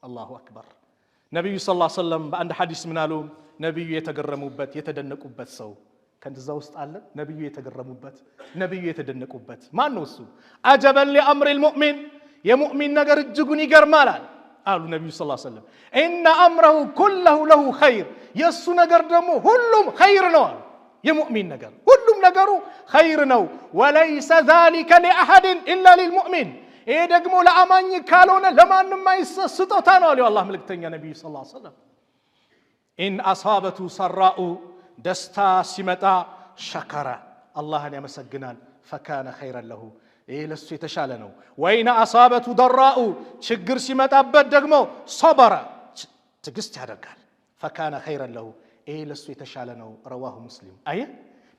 አላሁ አክበር። ነቢዩ ሰለላሁ ዐለይሂ ወሰለም በአንድ ሐዲስ ምን አሉ? ነቢዩ የተገረሙበት የተደነቁበት ሰው ከእንደዛ ውስጥ አለ። ነቢዩ የተገረሙበት ነቢዩ የተደነቁበት ማን ነው እሱ? አጀበን ሊአምሪል ሙእሚን የሙእሚን ነገር እጅጉን ይገርማል አሉ ነቢዩ ሰለላሁ ዐለይሂ ወሰለም። ኢነ አምረሁ ኩለሁ ለሁ ኸይር የእሱ ነገር ደግሞ ሁሉም ኸይር ነው አሉ። የሙእሚን ነገር ሁሉም ነገሩ ኸይር ነው። ወለይሰ ዛሊከ ሊአሐድን ኢላ ሊልሙእሚን ይሄ ደግሞ ለአማኝ ካልሆነ ለማንም አይሰጥ ስጦታ ነው አሉ የአላህ መልእክተኛ ነቢዩ ሰለላሁ ዐለይሂ ወሰለም። ኢን አሳበቱ ሰራኡ ደስታ ሲመጣ ሸከረ አላህን ያመሰግናል። ፈካነ ኸይረን ለሁ ይሄ ለሱ የተሻለ ነው። ወይነ አሳበቱ ደራኡ ችግር ሲመጣበት ደግሞ ሶበረ ትዕግስት ያደርጋል። ፈካነ ኸይረን ለሁ ይሄ ለሱ የተሻለ ነው። ረዋሁ ሙስሊም። አየ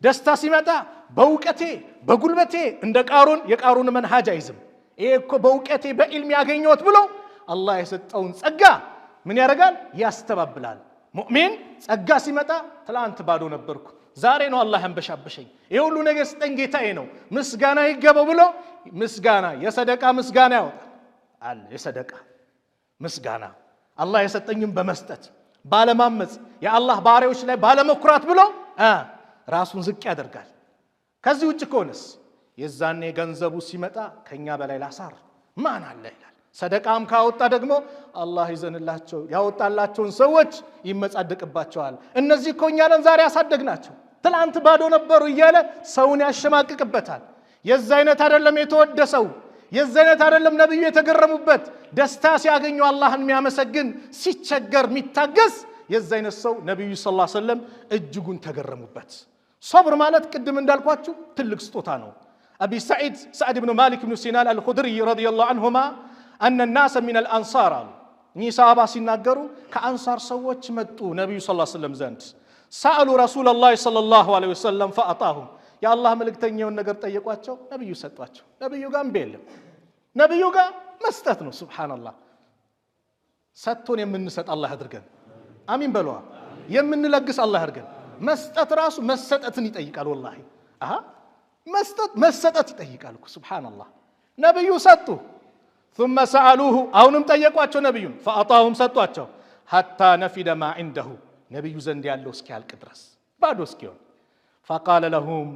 ደስታ ሲመጣ በእውቀቴ በጉልበቴ እንደ ቃሩን የቃሩን መንሃጅ አይዝም። ይሄ እኮ በእውቀቴ በኢልም ያገኘሁት ብሎ አላህ የሰጠውን ጸጋ ምን ያደርጋል? ያስተባብላል። ሙእሚን ጸጋ ሲመጣ ትላንት ባዶ ነበርኩ ዛሬ ነው አላህ ያንበሻበሸኝ ይሄ ሁሉ ነገር ስጠኝ ጌታዬ ነው ምስጋና ይገባው ብሎ ምስጋና የሰደቃ ምስጋና ያወጣል አለ። የሰደቃ ምስጋና አላህ የሰጠኝን በመስጠት ባለማመጽ የአላህ ባሪያዎች ላይ ባለመኩራት ብሎ ራሱን ዝቅ ያደርጋል። ከዚህ ውጭ ከሆነስ የዛኔ ገንዘቡ ሲመጣ ከኛ በላይ ላሳር ማን አለ ይላል። ሰደቃም ካወጣ ደግሞ አላህ ይዘንላቸው ያወጣላቸውን ሰዎች ይመጻደቅባቸዋል። እነዚህ እኮ እኛ ነን ዛሬ ያሳደግናቸው ትላንት ባዶ ነበሩ እያለ ሰውን ያሸማቅቅበታል። የዛ አይነት አይደለም የተወደሰው፣ የዛ አይነት አይደለም ነብዩ የተገረሙበት። ደስታ ሲያገኙ አላህን የሚያመሰግን ሲቸገር የሚታገስ የዛ አይነት ሰው ነብዩ ሰለላሁ ዐለይሂ ወሰለም እጅጉን ተገረሙበት። ሶብር ማለት ቅድም እንዳልኳችሁ ትልቅ ስጦታ ነው። አቢ ሰዒድ ሰዕድ ብን ማሊክ ብን ሲናን አልኹድሪ ረዲየላሁ ዐንሁማ أن الناس من الأنصار ني صحابة ሲናገሩ ከአንሳር ሰዎች መጡ ነብዩ ሰለላሁ ዐለይሂ ወሰለም ዘንድ سألوا رسول الله صلى الله عليه وسلم فأعطاهم يا الله መልእክተኛውን ነገር ጠየቋቸው ነብዩ ሰጧቸው። ነብዩ ጋር እምቢልም ነብዩ ጋር መስጠት ነው። ሱብሃንአላህ ሰጥቶን የምንሰጥ አላህ ያድርገን። አሚን በሏ። የምንለግስ አላህ ያድርገን። መስጠት ራሱ መሰጠትን ይጠይቃል። ወላሂ መስጠት መሰጠት ይጠይቃል እኮ ሱብሃንአላህ። ነብዩ ሰጡ ثم سألوه አሁንም ጠየቋቸው ነብዩን فأعطاهم ሰጧቸው حتى نفد ما عنده ነብዩ ዘንድ ያለው እስኪያልቅ ድረስ ባዶ እስኪሆን فقال لهم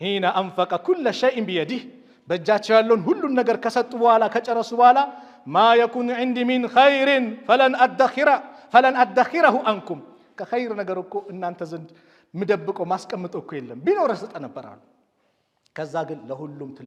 حين أنفق كل شيء بيده በእጃቸው ያለውን ሁሉን ነገር ከሰጡ በኋላ ከጨረሱ በኋላ ما يكون عندي من خير فلن أدخره عنكم ከኸይር ነገር እኮ እናንተ ዘንድ ምደብቆ ማስቀምጠው እኮ የለም ቢኖር ሰጠ ነበር አሉ። ከዛ ግን ለሁሉም